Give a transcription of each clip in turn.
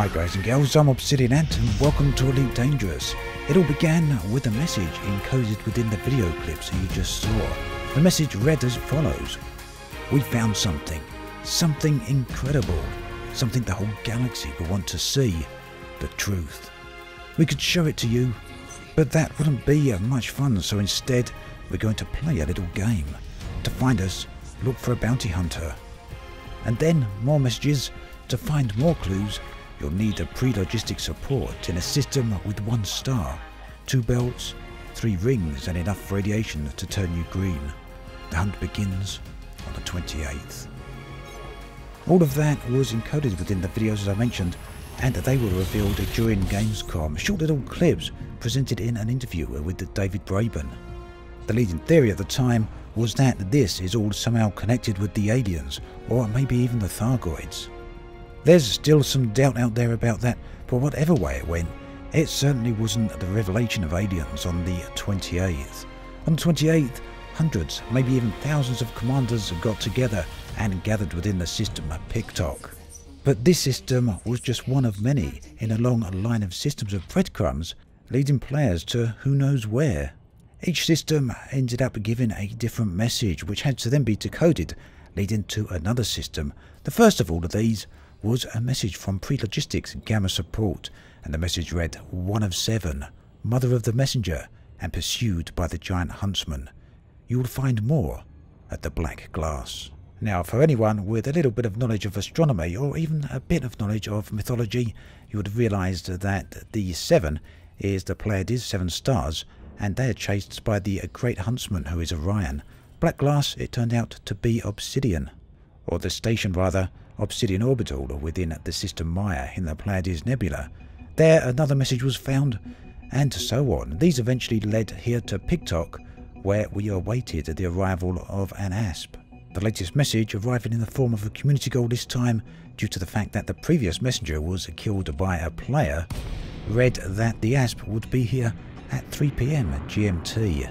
Hi guys and girls, I'm Obsidian Ant and welcome to Elite Dangerous. It all began with a message encoded within the video clips you just saw. The message read as follows: "We found something incredible, something the whole galaxy will want to see, the truth. We could show it to you, but that wouldn't be much fun, so instead we're going to play a little game. To find us, look for a bounty hunter." And then more messages. To find more clues, you'll need a pre-logistic support in a system with 1 star, 2 belts, 3 rings and enough radiation to turn you green. The hunt begins on the 28th. All of that was encoded within the videos as I mentioned, and they were revealed during Gamescom, short little clips presented in an interview with David Braben. The leading theory at the time was that this is all somehow connected with the aliens, or maybe even the Thargoids. There's still some doubt out there about that, but whatever way it went, it certainly wasn't the revelation of aliens on the 28th. On the 28th, hundreds, maybe even thousands of commanders got together and gathered within the system Piktok. But this system was just one of many in a long line of systems of breadcrumbs leading players to who knows where. Each system ended up giving a different message which had to then be decoded, leading to another system. The first of all of these was a message from Pre-Logistics Gamma Support, and the message read, "1 of 7, mother of the messenger, and pursued by the giant huntsman. You will find more at the Black Glass." Now, for anyone with a little bit of knowledge of astronomy, or even a bit of knowledge of mythology, you would have realised that the 7 is the Pleiades, 7 stars, and they are chased by the great huntsman who is Orion. Black Glass, it turned out to be Obsidian, or the station rather, Obsidian Orbital within the system Maya in the Pleiades Nebula. There another message was found, and so on. These eventually led here to Piktok, where we awaited the arrival of an asp. The latest message, arriving in the form of a community goal this time, due to the fact that the previous messenger was killed by a player, read that the asp would be here at 3 PM GMT.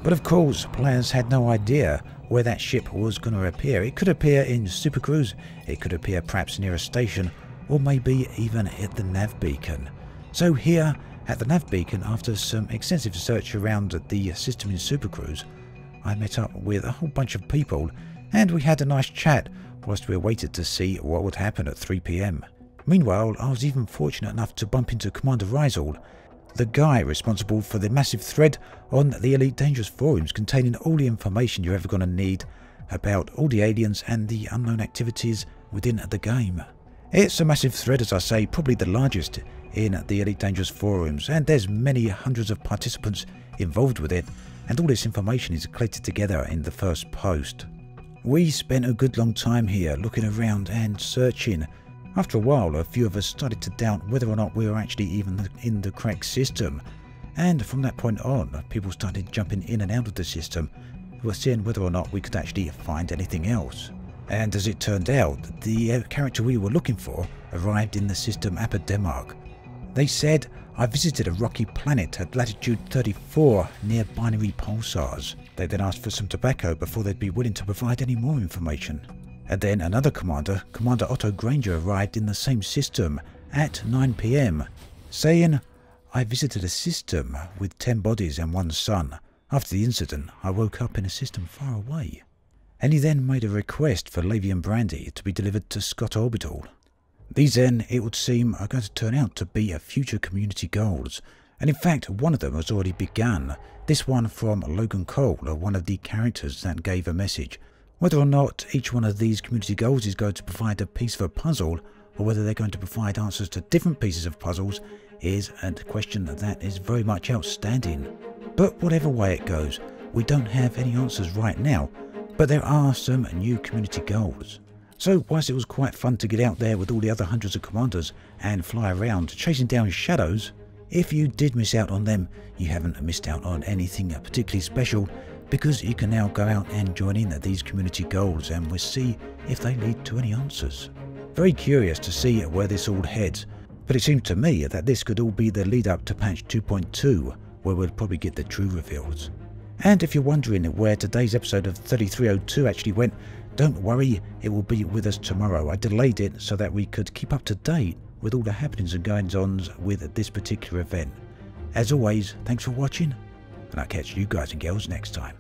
But of course, players had no idea where that ship was going to appear. It could appear in Supercruise, it could appear perhaps near a station, or maybe even at the nav beacon. So here at the nav beacon, after some extensive search around the system in Supercruise, I met up with a whole bunch of people and we had a nice chat whilst we waited to see what would happen at 3 PM. Meanwhile, I was even fortunate enough to bump into Commander Rizel, the guy responsible for the massive thread on the Elite Dangerous forums containing all the information you're ever going to need about all the aliens and the unknown activities within the game. It's a massive thread, as I say, probably the largest in the Elite Dangerous forums, and there's many hundreds of participants involved with it, and all this information is collected together in the first post. We spent a good long time here looking around and searching. After a while, a few of us started to doubt whether or not we were actually even in the correct system. And from that point on, people started jumping in and out of the system. We were seeing whether or not we could actually find anything else. And as it turned out, the character we were looking for arrived in the system Apodemark. They said, "I visited a rocky planet at latitude 34 near binary pulsars." They then asked for some tobacco before they'd be willing to provide any more information. And then another commander, Commander Otto Granger, arrived in the same system at 9 PM, saying, "I visited a system with 10 bodies and 1 sun. After the incident, I woke up in a system far away." And he then made a request for Lavian Brandy to be delivered to Scott Orbital. These then, it would seem, are going to turn out to be future community goals. And in fact, one of them has already begun. This one from Logan Cole, one of the characters that gave a message. Whether or not each one of these community goals is going to provide a piece of a puzzle, or whether they're going to provide answers to different pieces of puzzles, is a question that is very much outstanding. But whatever way it goes, we don't have any answers right now, but there are some new community goals. So whilst it was quite fun to get out there with all the other hundreds of commanders and fly around chasing down shadows, if you did miss out on them, you haven't missed out on anything particularly special, because you can now go out and join in these community goals and we'll see if they lead to any answers. Very curious to see where this all heads, but it seems to me that this could all be the lead up to patch 2.2, where we'll probably get the true reveals. And if you're wondering where today's episode of 3302 actually went, don't worry, it will be with us tomorrow. I delayed it so that we could keep up to date with all the happenings and goings-ons with this particular event. As always, thanks for watching, and I'll catch you guys and girls next time.